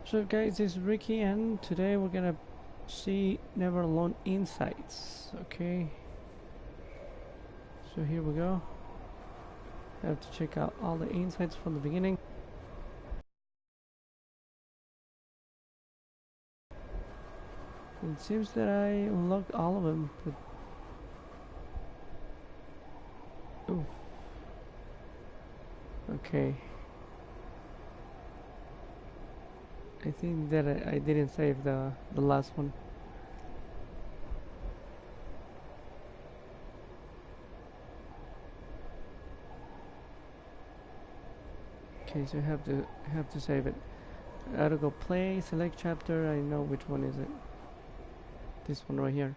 So guys, this is Ricky and today we're gonna see Never Alone Insights. Okay, so here we go. I have to check out all the insights from the beginning. It seems that I unlocked all of them, but oh, okay. I think that I didn't save the last one. Okay, so I have to save it. I have to go play, select chapter. I know which one is it. This one right here.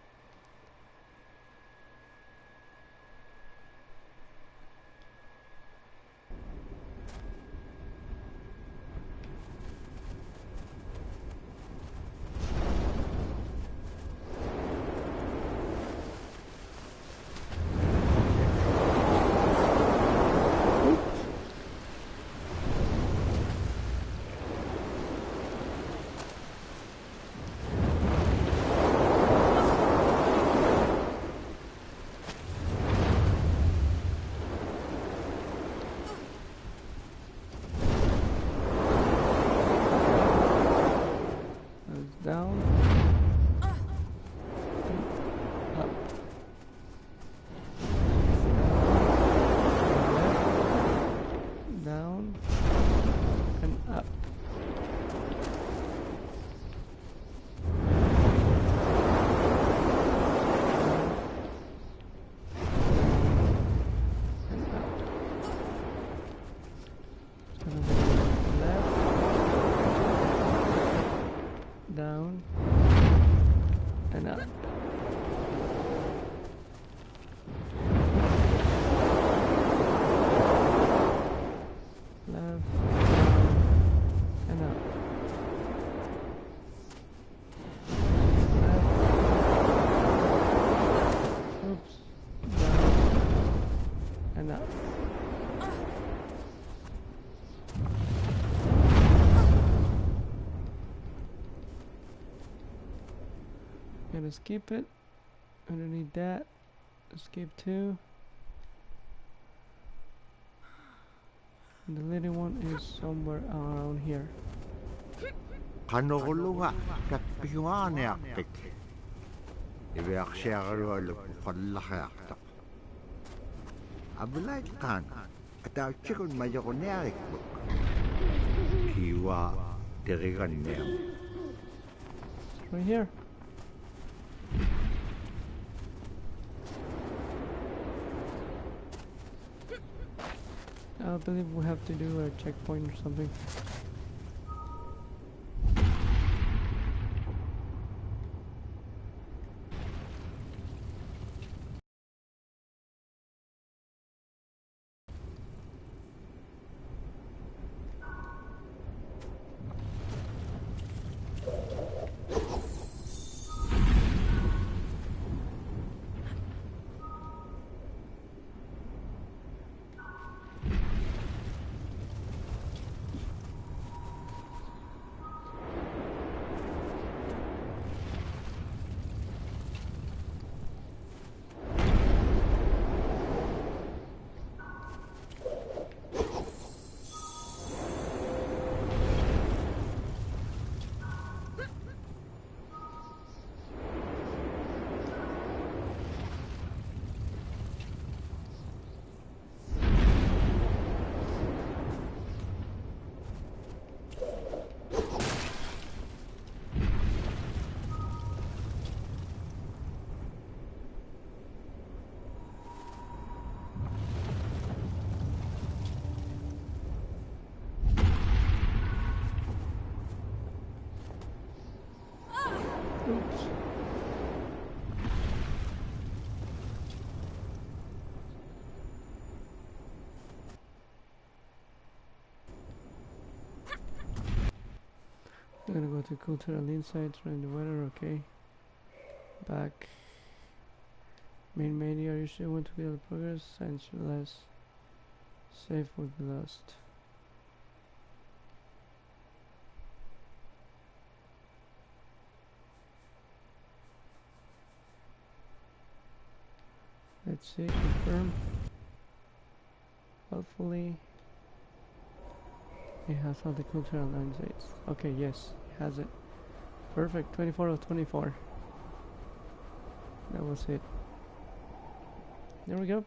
Down, up, down, and up. Down and up. Left and up. Left. Oops. Down and up. Gonna skip it. Underneath that, skip 2. And the little one is somewhere around here. Kanolunga kappiwaaniarpik. Iviarsiarualu qallaqiartaq. Abulaitqaan atautsikun majoruniarikpuk. Kiwa teriganniam. Right here. I believe we have to do a checkpoint or something. Oops. I'm gonna go to cultural insights, run the weather, okay. Back. Main menu, are you sure you want to be able to progress? Science less. Safe would be lost. Let's see, confirm. Hopefully it has all the cultural landscapes. Okay, yes, it has it. Perfect, 24 of 24. That was it. There we go.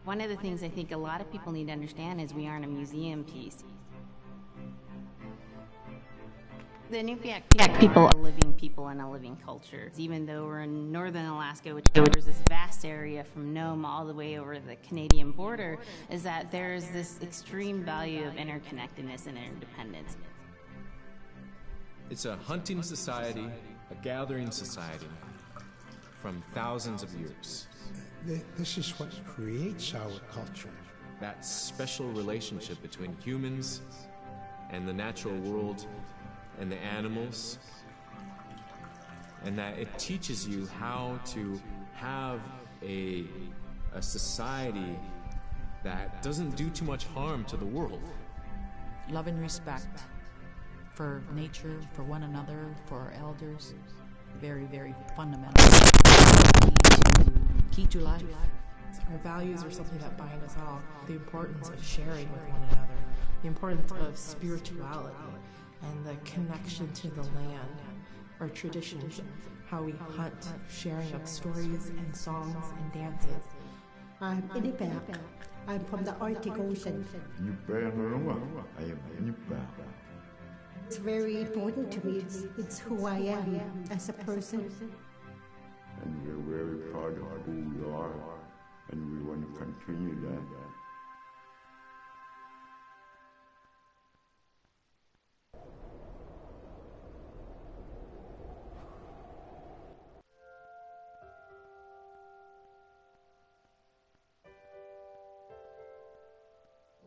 One of the things I think a lot of people need to understand is we aren't a museum piece. The iñupiat people are living people in a living culture. Even though we're in northern Alaska, which covers this vast area from Nome all the way over the Canadian border, is that there's this extreme value of interconnectedness and interdependence. It's a hunting society, a gathering society from thousands of years. This is what creates our culture. That special relationship between humans and the natural world and the animals, and that it teaches you how to have a society that doesn't do too much harm to the world. Love and respect for nature, for one another, for our elders. Very, very fundamental. Key to life. Our values are something that bind us all. The importance of sharing with one another. The importance of spirituality and the connection to the land. Our traditions, how we hunt, sharing of stories and songs and dances. I'm iñupiat. I'm from the Arctic Ocean. I am iñupiat. It's very important to me. It's who I am as a person. And we're very proud of who we are, and we want to continue that.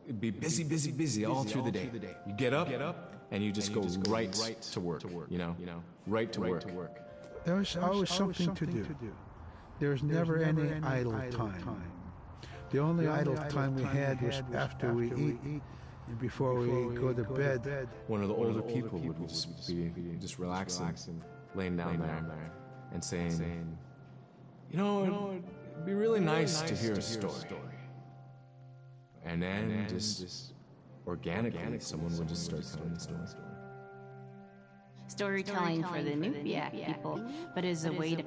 It'd be busy all through the day. You get up and you just go right to work, you know, right to work. There was always something to do. There was never any idle time. The only idle time we had was after we eat and before we go to bed. One of the older people would just be relaxing, laying down there and saying, you know, it'd be really nice to hear a story. And then just organically, someone would just start telling the story. Storytelling for the iñupiat people, but as a way to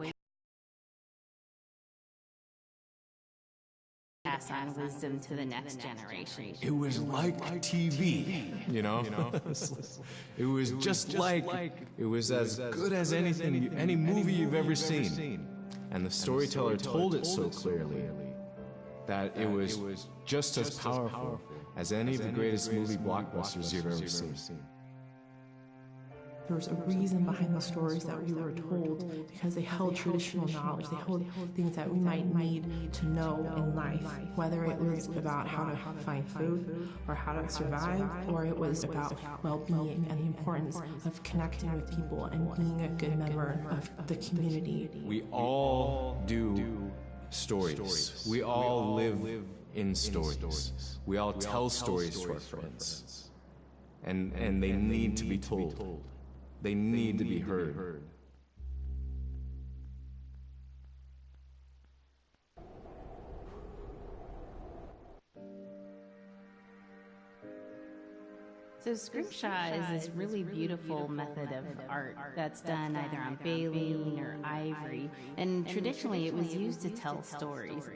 pass on wisdom to the next generation. It was like TV, you know? It was just like, it was as good as anything, any movie you've ever seen. And the storyteller told it so clearly that it was just as powerful as any of the greatest movie blockbusters you've ever seen. There was a reason behind the stories that we were told because they held traditional knowledge. They held things that we might need to know in life, whether it was about how to find food or how to survive, or it was about well-being and the importance of connecting with people and being a good member of the community. We all do stories. We all live in stories. We all tell stories to our friends. And they need to be told. They need to be heard. So scrimshaw is this really beautiful method of art that's done either on baleen or ivory, and traditionally it was used to tell stories.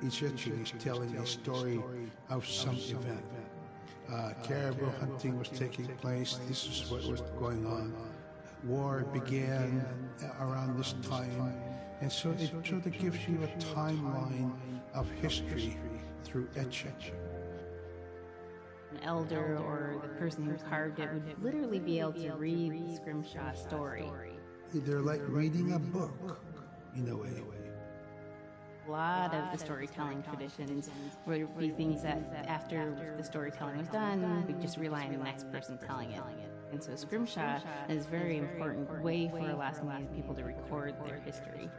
Each ritual is telling a story of some event. Caribou hunting was taking place. This is what was going on. War began around this time, and so it sort of gives you a timeline of history through etching. An elder or the person who carved it would literally be able to read the scrimshaw story. They're like reading a book, in a way. A lot of the storytelling traditions would be things that after the storytelling was done, we just rely on the next person telling it. And so scrimshaw is a very important way for Alaskan people to record their history.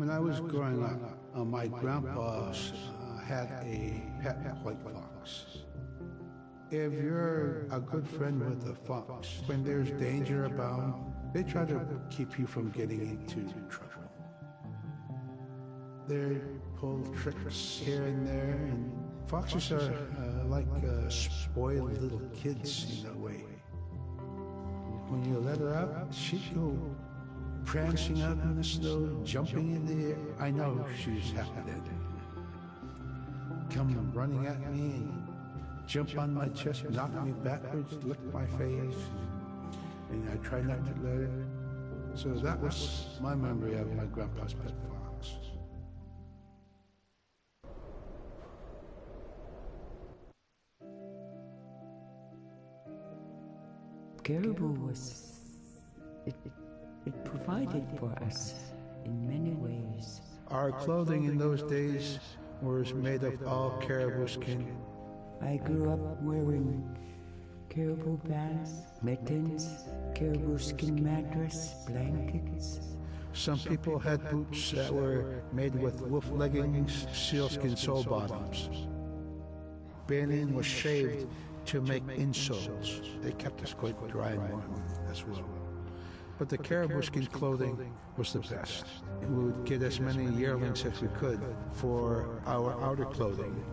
When I was growing up, my grandpa had a pet white fox. If you're a good friend with a fox, when there's danger abound, they try to keep you from getting into trouble. They pull tricks here and there, and foxes are like spoiled little kids in a way. When you let her out, she'd go prancing out in the snow, jumping in the air. I know she's happy then. Come running at me and jump on my chest, knock me backwards, lick my face, and I try not to let her. So that was my memory of my grandpa's pet fox. Caribou was, it provided for us in many ways. Our clothing in those days was made of all caribou skin. I grew up wearing caribou pants, mittens, caribou skin mattress, blankets. Some people had boots that were made with wolf leggings, sealskin sole bottoms. Baleen was shaved to make insoles. They kept us quite dry and warm as well. But the caribou skin clothing was the best. We would get as many yearlings as we could for our outer clothing.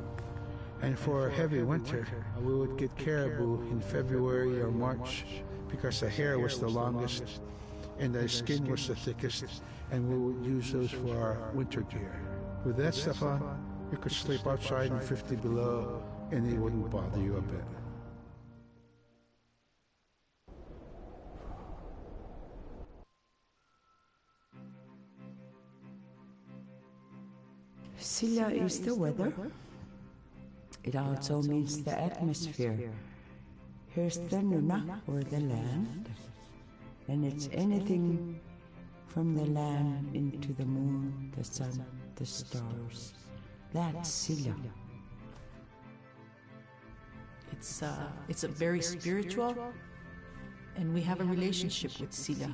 And for a heavy winter, we would get caribou in February or March because the hair was the longest and the skin was the thickest, and we would use those for our winter gear. With that stuff on, you could sleep outside in 50 below and it wouldn't bother you a bit. Silla is the weather. It also means the atmosphere. Here's the nuna, or the land, and it's anything from the land into the moon, the sun, the stars. That's Silla. It's a very spiritual, and we have a relationship with Silla.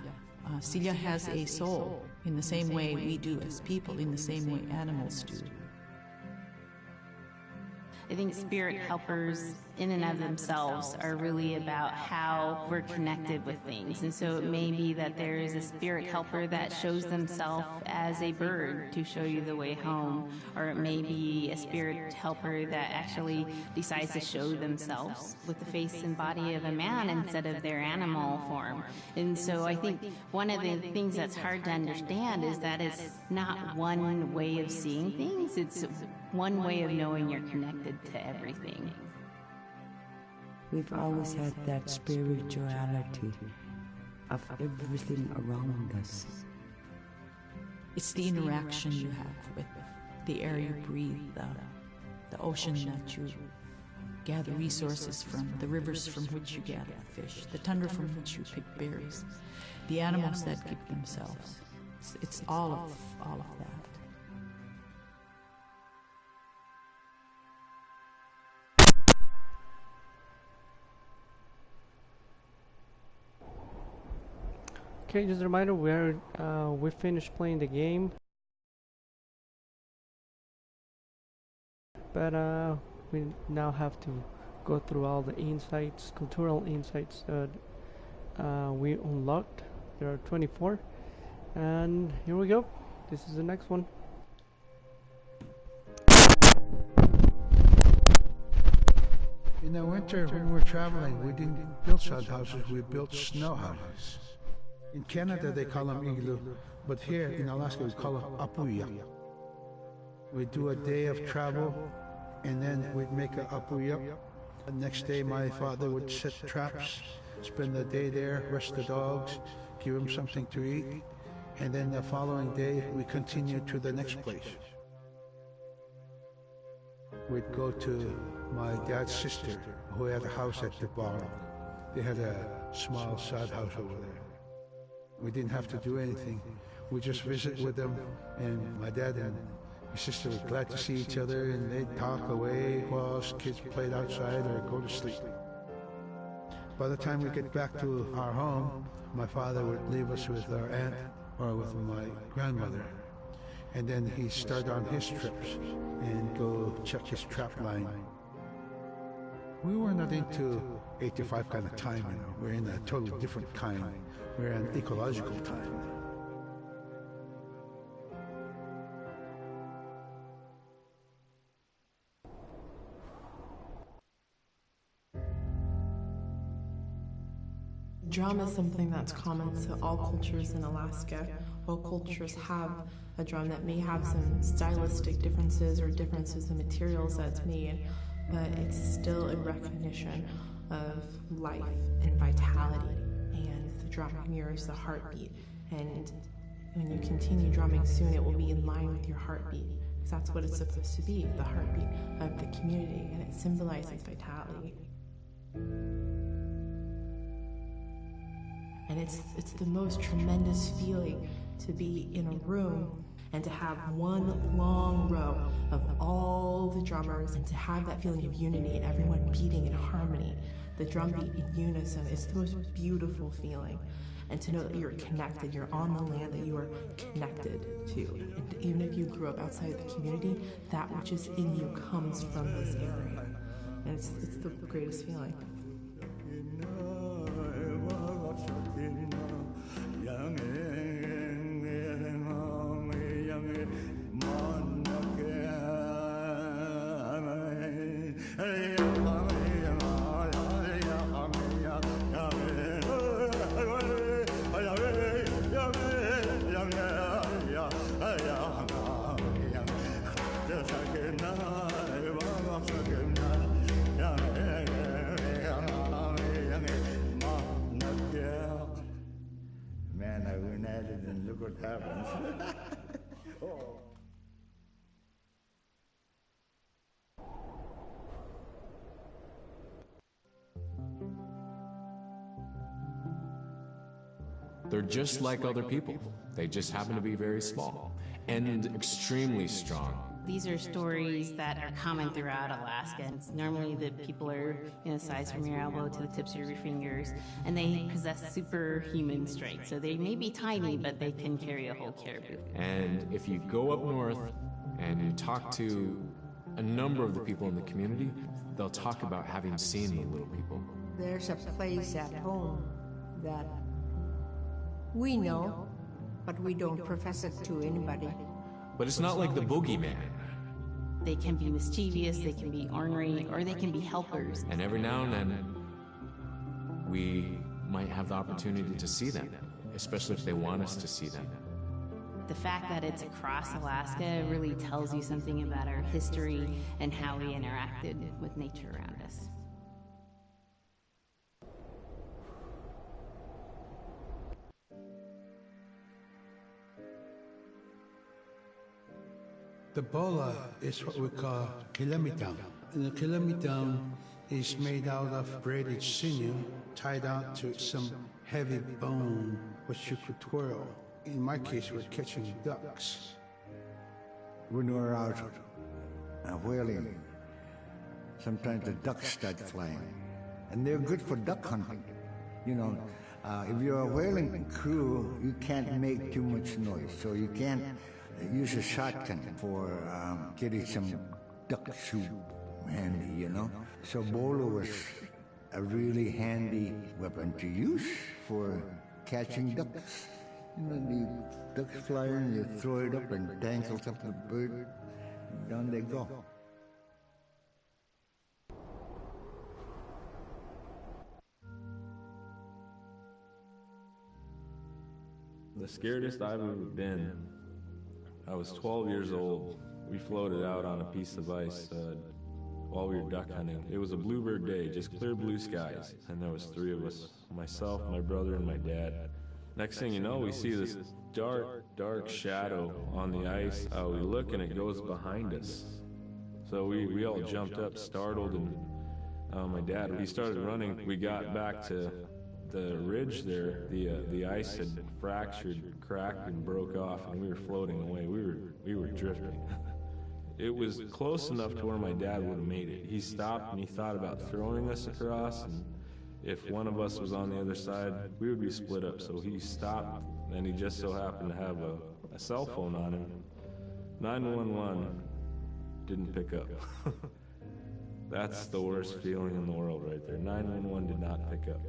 Silla has a soul in the same way we do as people, in the same way animals do. I think spirit helpers in and of themselves are really about how we're connected with things. And so it may be that there is a spirit helper that shows themselves as a bird to show you the way home, or it may be a spirit helper that actually decides to show themselves with the face and body of a man instead of their animal form. And so I think one of the things that's hard to understand is that it's not one way of seeing things, it's one way of knowing you're connected to everything. We've always had that spirituality of everything around us. It's the interaction you have with the air you breathe, the ocean that you gather resources from, the rivers from which you gather fish, the tundra from which you pick berries, the animals that keep themselves. It's all of that. Okay, just a reminder, we finished playing the game, but we now have to go through all the insights, cultural insights that we unlocked. There are 24, and here we go. This is the next one. In the winter, when we were traveling, we didn't build sod houses, we built snow houses. In Canada, they call them igloo, but here in Alaska, we call them apuya. We'd do a day of travel, and then we'd make an apuya. The next day, my father would set traps, spend the day there, rest the dogs, give them something to eat, and then the following day, we continued to the next place. We'd go to my dad's sister, who had a house at the barn. They had a small sod house over there. We didn't have to do anything. We just visit with them, and my dad and my sister were glad to see each other, and they'd talk away while us kids played outside or go to sleep. By the time we get back to our home, my father would leave us with our aunt or with my grandmother, And then he started on his trips and go check his trap line. We were not into 85 kind of time, you know. We're in a totally different kind. We're in ecological time. Drum is something that's common to all cultures in Alaska. All cultures have a drum that may have some stylistic differences or differences in materials that's made, but it's still a recognition of life and vitality, and the drum mirrors the heartbeat. And when you continue drumming soon, it will be in line with your heartbeat, because that's what it's supposed to be, the heartbeat of the community, and it symbolizes vitality. And it's the most tremendous feeling to be in a room and to have one long row of all the drummers and to have that feeling of unity and everyone beating in harmony, the drum beat in unison. It's the most beautiful feeling. And to know that you're connected, you're on the land that you are connected to. And even if you grew up outside of the community, that which is in you comes from this area. And it's the greatest feeling. Man, I went at it and look what happens. Oh. They're just like other people. They just happen to be very small and extremely strong. These are stories that are common throughout Alaska. It's normally the people are in a size from your elbow to the tips of your fingers, and they possess superhuman strength. So they may be tiny, but they can carry a whole caribou. And if you go up north and you talk to a number of the people in the community, they'll talk about having seen the little people. There's a place at home that we know, but we don't profess it to anybody. But it's not like the boogeyman. They can be mischievous, they can be ornery, or they can be helpers. And every now and then, we might have the opportunity to see them, especially if they want us to see them. The fact that it's across Alaska really tells you something about our history and how we interacted with nature around us. The bola is what we call kilamitan. And the kilamitan is made out of braided sinew tied out to some heavy bone which you could twirl. In my case, we're catching ducks. When we're out whaling, sometimes the ducks start flying. And they're good for duck hunting. You know, if you're a whaling crew, you can't make too much noise, so you can't use a shotgun for getting some duck soup handy, you know? So bola was a really handy weapon to use for catching ducks. You know, the ducks fly in, you throw it up and dangles up the bird, and down they go. The scaredest I've ever been, I was 12 years old. We floated out on a piece of ice while we were duck hunting. It was a bluebird day, just clear blue skies. And there was 3 of us, myself, my brother, and my dad. Next thing you know, we see this dark shadow on the ice. We look and it goes behind us. So we all jumped up, startled, and my dad, he started running. We got back to the ridge there. The ice had fractured, cracked, and broke off, and we were floating away. We were drifting. It was close enough to where my dad would have made it. He stopped and he thought about throwing us across, and if one of us was on the other side, we would be split up. So he stopped, and he just so happened to have a cell phone on him. 911 didn't pick up. That's the worst feeling in the world right there. 911 did not pick up.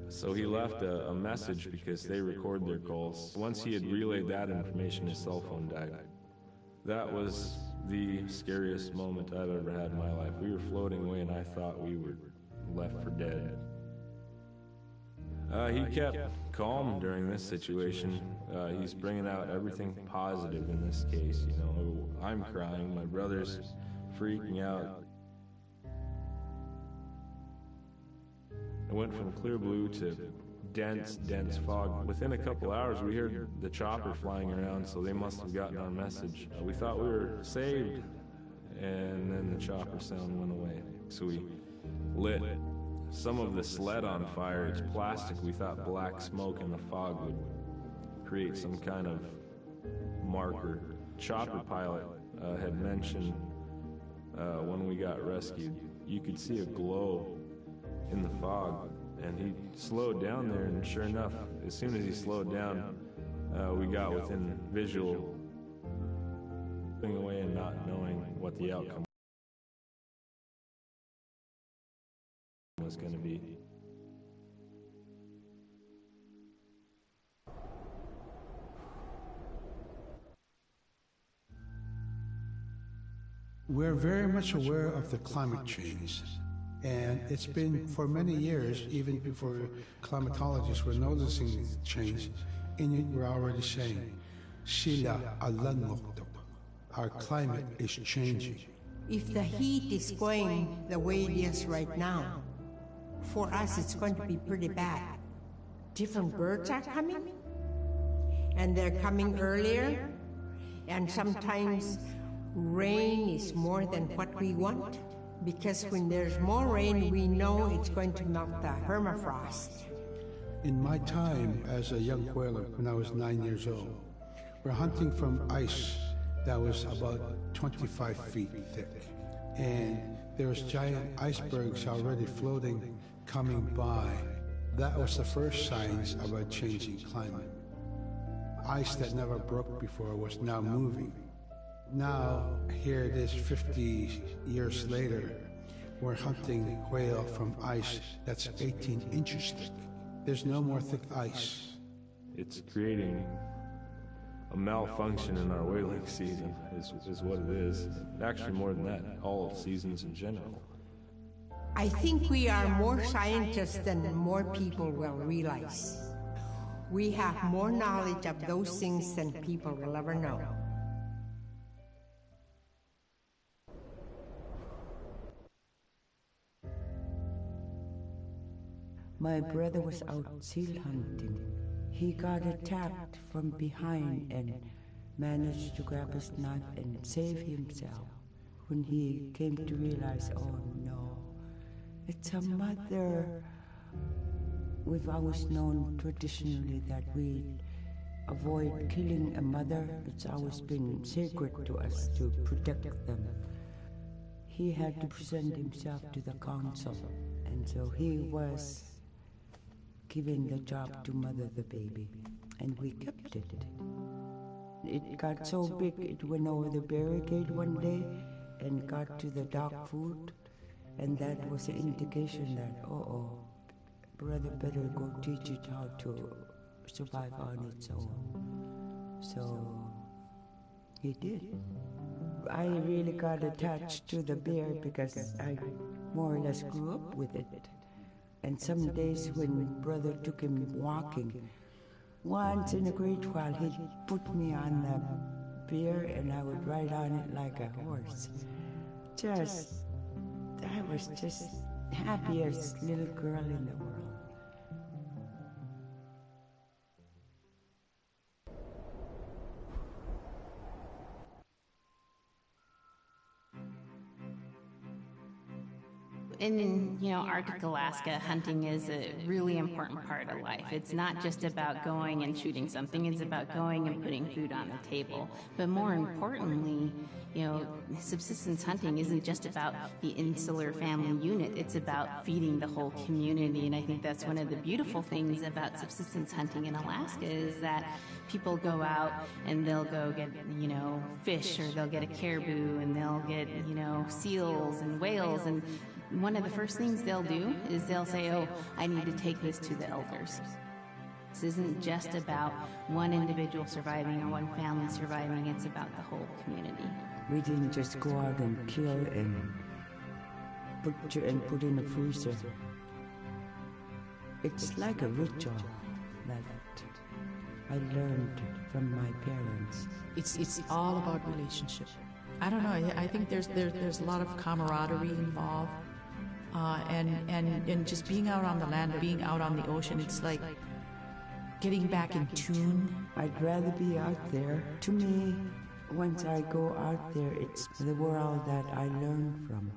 So he left a message because they record their calls. Once he had relayed that information, his cell phone died. That was the scariest moment I've ever had in my life. We were floating away and I thought we were left for dead. He kept calm during this situation. He's bringing out everything positive in this case. You know, I'm crying, my brother's freaking out. It went from clear blue to dense fog. Within a couple hours, we heard the chopper flying around, so they must have gotten our message. We thought we were saved, and then the chopper sound went away. So we lit some of the sled on fire. It's plastic. We thought black smoke in the fog would create some kind of marker. Chopper pilot had mentioned when we got rescued, you could see a glow in the fog, and he slowed down there, and sure enough, as soon as he slowed down, we got within visual, looking away and not knowing what the outcome was going to be. We're very much aware of the climate change. And it's been for many years, even before climatologists were noticing the change, Inuit were already saying, Sila alanmoktok. Our climate is changing. If the heat is going the way it is right now, for us it's going to be pretty bad. Different birds are coming, and they're coming earlier, and sometimes rain is more than what we want. Because when there's more rain, we know it's going to melt the permafrost. In my time as a young whaler, when I was 9 years old, we're hunting from ice that was about 25 feet thick. And there was giant icebergs already floating, coming by. That was the first signs of a changing climate. Ice that never broke before was now moving. Now, here it is 50 years later, we're hunting whale from ice that's 18 inches thick. There's no more thick ice. It's creating a malfunction in our whaling season, is what it is. Actually, more than that, all of seasons in general. I think we are more scientists than more people will realize. We have more knowledge of those things than people will ever know. My brother was out seal hunting. He got attacked from behind and managed to grab his knife and save himself. When he came to realize, oh no, it's a mother. We've always known traditionally that we avoid killing a mother. It's always been sacred to us to protect them. He had to present himself to the council, and so he was given the job to mother the baby, and we kept it. It got so big it went over the barricade one day and got to the dog food, and that was an indication that, brother better go teach it how to survive on its own. So he did. I really got attached to the bear because I more or less grew up with it. And some days when brother took him walking, once in a great while he'd put me on the bear and I would ride on it like a horse. I was just happiest little girl in the world. in, Arctic Alaska, hunting is a really important part of life. It's not just about going and shooting something, it's about going and putting food on the table. But more importantly, subsistence hunting isn't just about the insular family unit, it's about feeding the whole community. And I think that's one of the beautiful things about subsistence hunting in Alaska is that people go out and they'll go get, fish, or they'll get a caribou, and they'll get, seals and whales. And one of the first things they'll do is they'll say, oh, I need to take this to the elders. This isn't just about one individual surviving or one family surviving, it's about the whole community. We didn't just go out and kill and put in a freezer. It's like a ritual that I learned from my parents. It's all about relationship. I don't know. I think there's a lot of camaraderie involved, and just being out on the land, or being out on the ocean. It's like getting back in tune. I'd rather be out there. To me, once I go out there, it's the world that I learn from.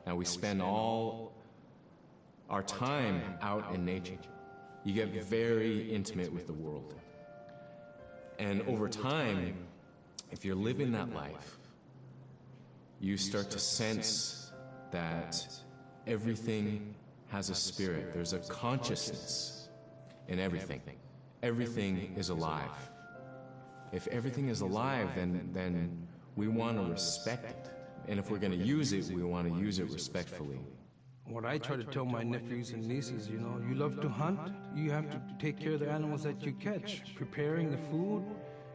Now we spend all our time out in nature. You get very intimate with the world. And over time, if you're living that life, you start to sense that everything has a spirit. There's a consciousness in everything. Everything is alive. If everything is alive, then we want to respect it. And if we're going to use it, we want to use it respectfully. What I try to tell my nephews and nieces, you love to hunt, you have to take care of the animals that you catch, preparing the food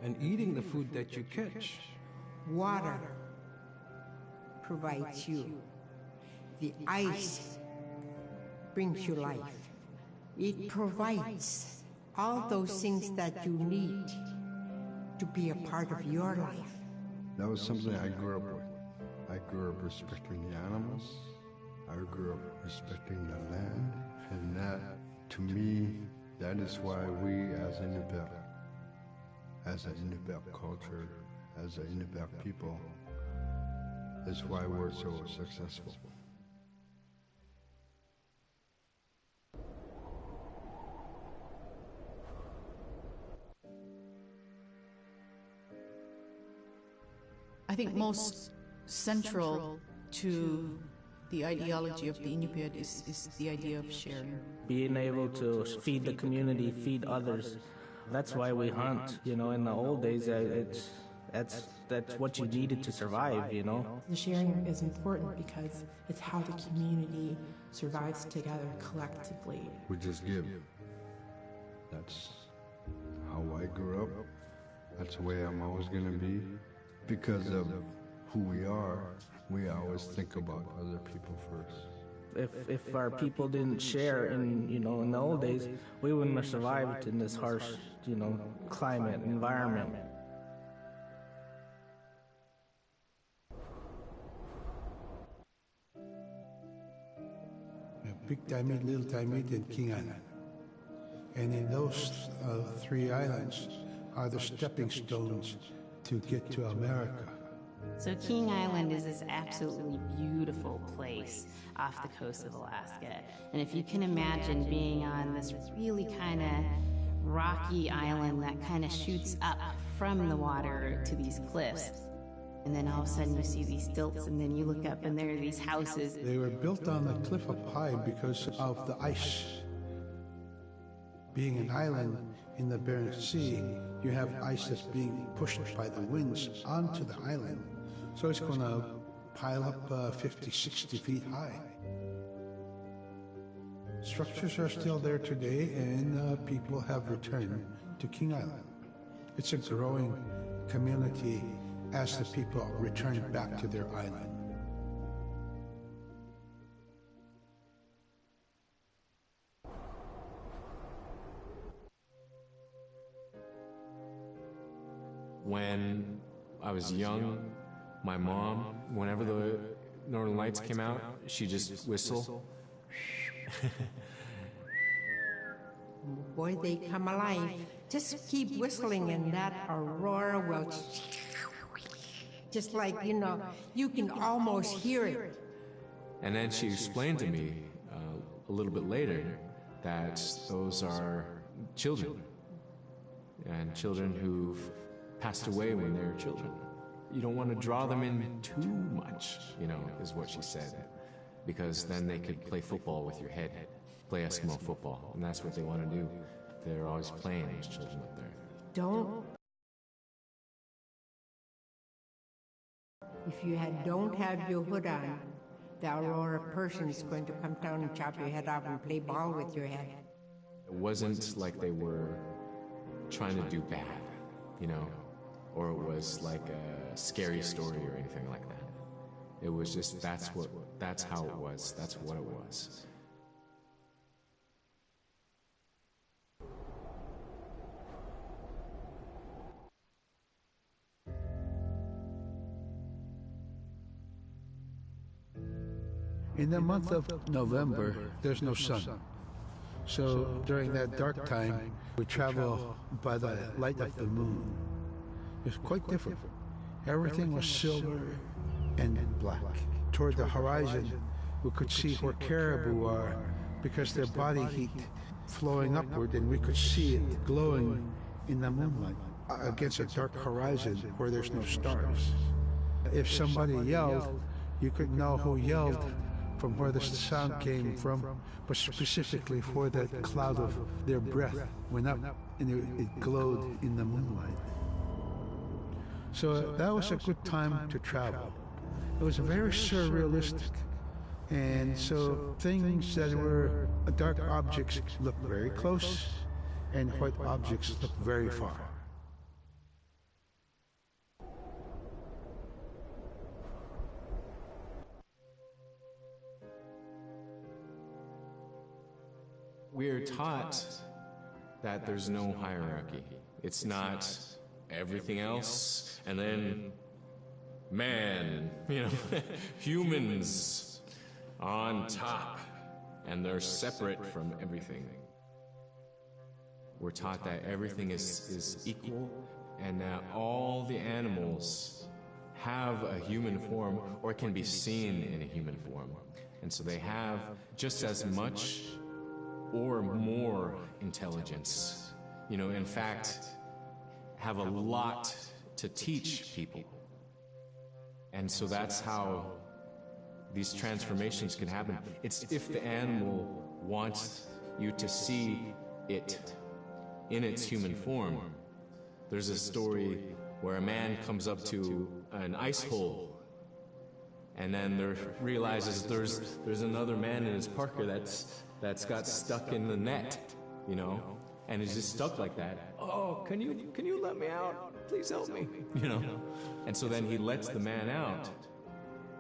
and eating the food that you catch. Water provides you. The ice brings you life. It provides all those things that you need to be a part of your life. That was something I grew up with. I grew up respecting the animals. I grew up respecting the land. And that, to me, that is why we as Iñupiat, as an Iñupiat culture, as an Iñupiat people, is why we're so successful. I think most central to the ideology of the Iñupiat is the idea of sharing. Being able to feed the community, feed others. That's why we hunt. In the old days, that's what you needed to survive. The sharing is important because it's how the community survives together collectively. We just give. That's how I grew up. That's the way I'm always going to be. Because of who we are, we always think about other people first. If our people didn't share in the old days, we wouldn't have survived in this harsh, climate, environment. Big Timid, Little Timid, and King Island. And in those three islands are the stepping stones to get to America. So King Island is this absolutely beautiful place off the coast of Alaska. And if you can imagine being on this really kind of rocky island that kind of shoots up from the water to these cliffs, and then all of a sudden you see these stilts, and then you look up and there are these houses. They were built on the cliff up high because of the ice. Being an island in the Bering Sea, you have ice that's being pushed by the winds onto the island. So it's going to pile up 50, 60 feet high. Structures are still there today, and people have returned to King Island. It's a growing community as the people return back to their island. When I was young, my mom, whenever the Northern Lights came out, she'd just whistle. boy, they come alive. Just keep whistling and that aurora will, just like, you can almost hear it. And then she explained to me a little bit later that those are children, and children who've passed away when they were children. You don't want to draw them in too much, is what she said, because then they could play football with your head, play Eskimo football, and that's what they want to do. They're always playing, those children up there. If you don't have your hood on, the aurora person is going to come down and chop your head off and play ball with your head. It wasn't like they were trying to do bad, or it was like a scary story or anything like that. It was just, that's how it was, that's what it was. In the month of November, there's no sun. So during that dark time, we travel by the light of the moon. It's quite different. Everything was silver and black. Toward the horizon, we could see where caribou are because their body heat flowing upward, and we could see it glowing in the moonlight against a dark horizon where there's no stars. If somebody yelled, you could know who yelled from where the sound came from, but specifically where that cloud of their breath went up and it glowed in the moonlight. So that was a good time to travel. It was very surrealistic. And so things that were dark objects looked very close, and white objects looked very far. We're taught that there's no hierarchy. It's not everything else, and then man, humans on top, and they're separate from everything. We're taught that everything is equal, and that all the animals have a human form, or can be seen in a human form. And so they have just as much or more intelligence. In fact, have a lot to teach people. And so that's how these transformations can happen. It's if the animal wants you to see it in its human form. There's a story where a man comes up to an ice hole, and then realizes there's another man in his parka that's got stuck in the net, and is just stuck like that. Oh, can you let me out? Please help me, And so then he lets the man out,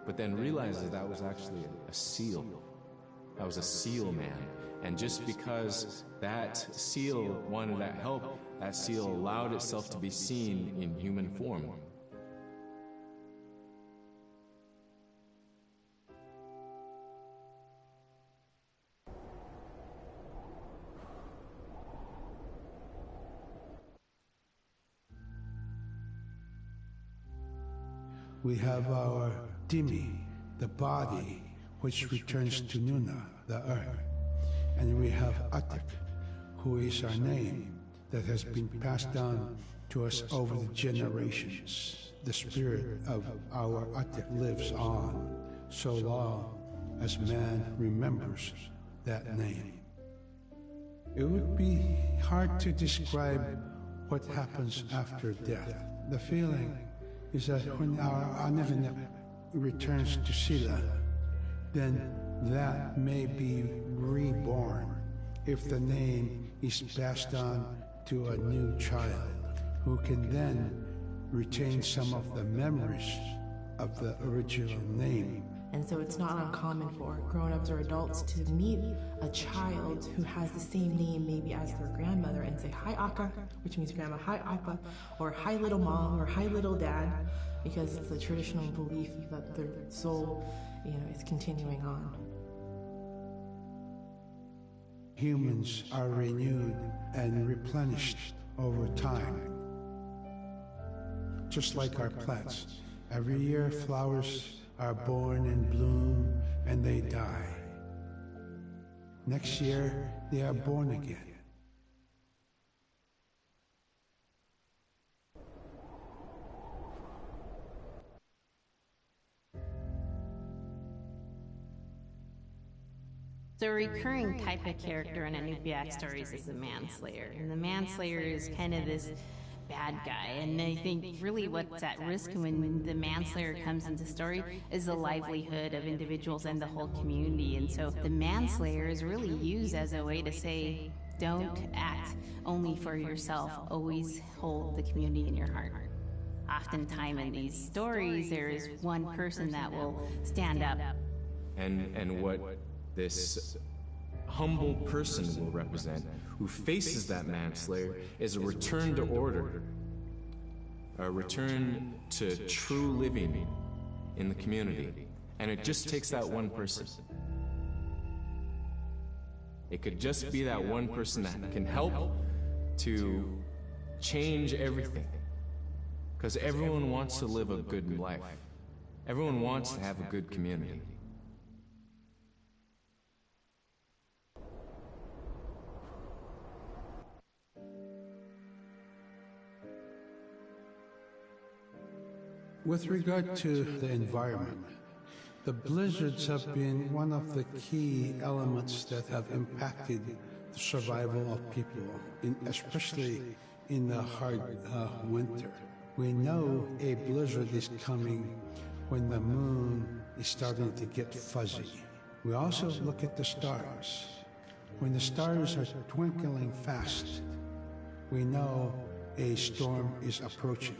but then realizes that was actually a seal. That was a seal man. And just because that seal wanted that help, that seal allowed itself to be seen in human form. We have our Dimi, the body, which returns to Nuna, the earth. And we have Atik, who is our name that has been passed down to us over the generations. The spirit of our Atik lives on so long as man remembers that name. It would be hard to describe what happens after death. The feeling is that when our Anavinip returns to Sila, then that may be reborn if the name is passed on to a new child, who can then retain some of the memories of the original name. And so it's not uncommon for grown-ups or adults to meet a child who has the same name maybe as their grandmother and say, "Hi, Aka," which means grandma, "Hi, Appa," or "Hi, little mom," or "Hi, little dad," because it's the traditional belief that their soul, is continuing on. Humans are renewed and replenished over time. Just like our plants. Every year flowers are born and bloom and they die. Next year they are born again. So a recurring type of character in iñupiat stories is the manslayer. And the manslayer is kind of this bad guy. And I think really what's at risk when the manslayer comes into story is the livelihood of individuals and the whole community. And so the manslayer is really used as a way to say, don't act only for yourself. Always hold the community in your heart. Oftentimes in these stories, there is one person that will stand up. And what this humble person will represent, who faces that manslayer, is a return to order, a return to true living in the community. And it just takes that one person. It could just be that one person that can help to change everything. Because everyone wants to live a good life. Everyone wants to have a good community. With regard to the environment, the blizzards have been one of the key elements that have impacted the survival of people, especially in the hard winter. We know a blizzard is coming when the moon is starting to get fuzzy. We also look at the stars. When the stars are twinkling fast, we know a storm is approaching.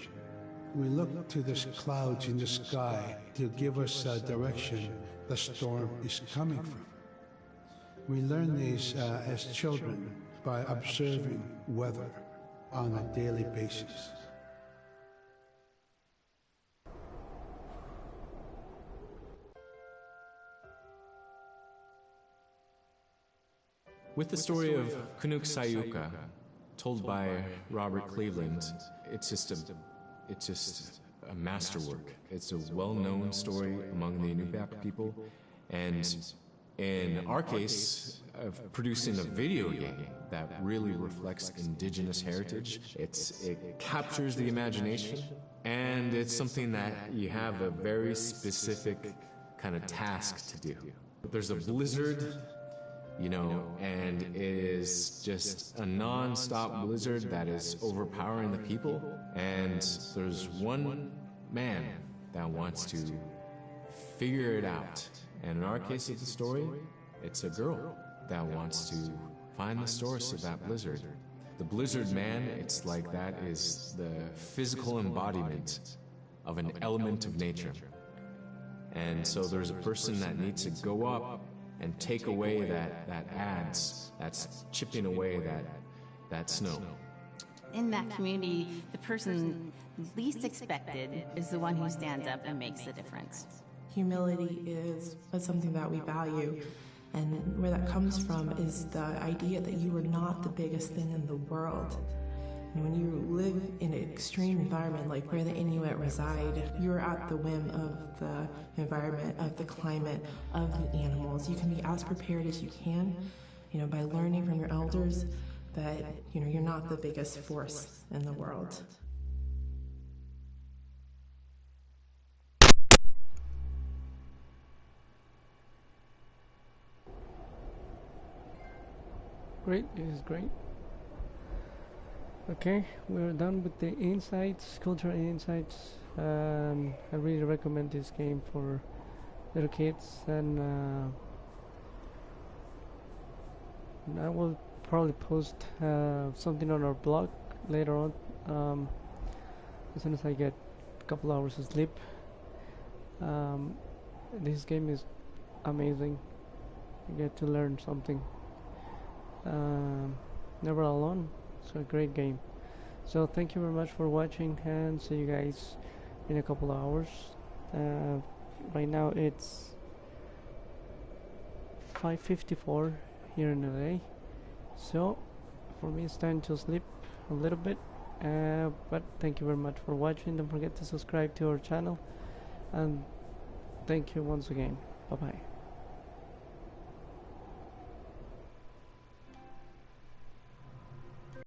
We look to the clouds in the sky to give us a direction the storm is coming from. We learn these as children by observing weather on a daily basis. With the story of Kunuk Sayuka, told by Robert Cleveland, it's just a masterwork. It's a well-known story among the Iñupiat people, and in our case, of producing a video game that really reflects indigenous heritage. It captures the imagination, and it's something that you have a very specific kind of task to do. There's a blizzard, you know, and it is just a non-stop blizzard that is overpowering the people, and there's one man that wants to figure it out. And in our case of the story, it's a girl that wants to find the source of that blizzard. The blizzard man, it's like that is the physical embodiment of an element of nature. And so there's a person that needs to go up and take away that adds, that's chipping away that snow. In that community, the person least expected is the one who stands up and makes the difference. Humility is something that we value, and where that comes from is the idea that you are not the biggest thing in the world. And when you live in an extreme environment like where the Inuit reside, you're at the whim of the environment, of the climate, of the animals. You can be as prepared as you can, you know, by learning from your elders that, you know, you're not the biggest force in the world. Great, this is great. Okay, we're done with the insights, cultural insights. I really recommend this game for little kids, and I will probably post something on our blog later on, as soon as I get a couple hours of sleep. This game is amazing. You get to learn something. Never alone. It's a great game. So thank you very much for watching, and see you guys in a couple of hours. Right now it's 5:54 here in LA, So for me it's time to sleep a little bit, but thank you very much for watching. Don't forget to subscribe to our channel, and thank you once again. Bye bye.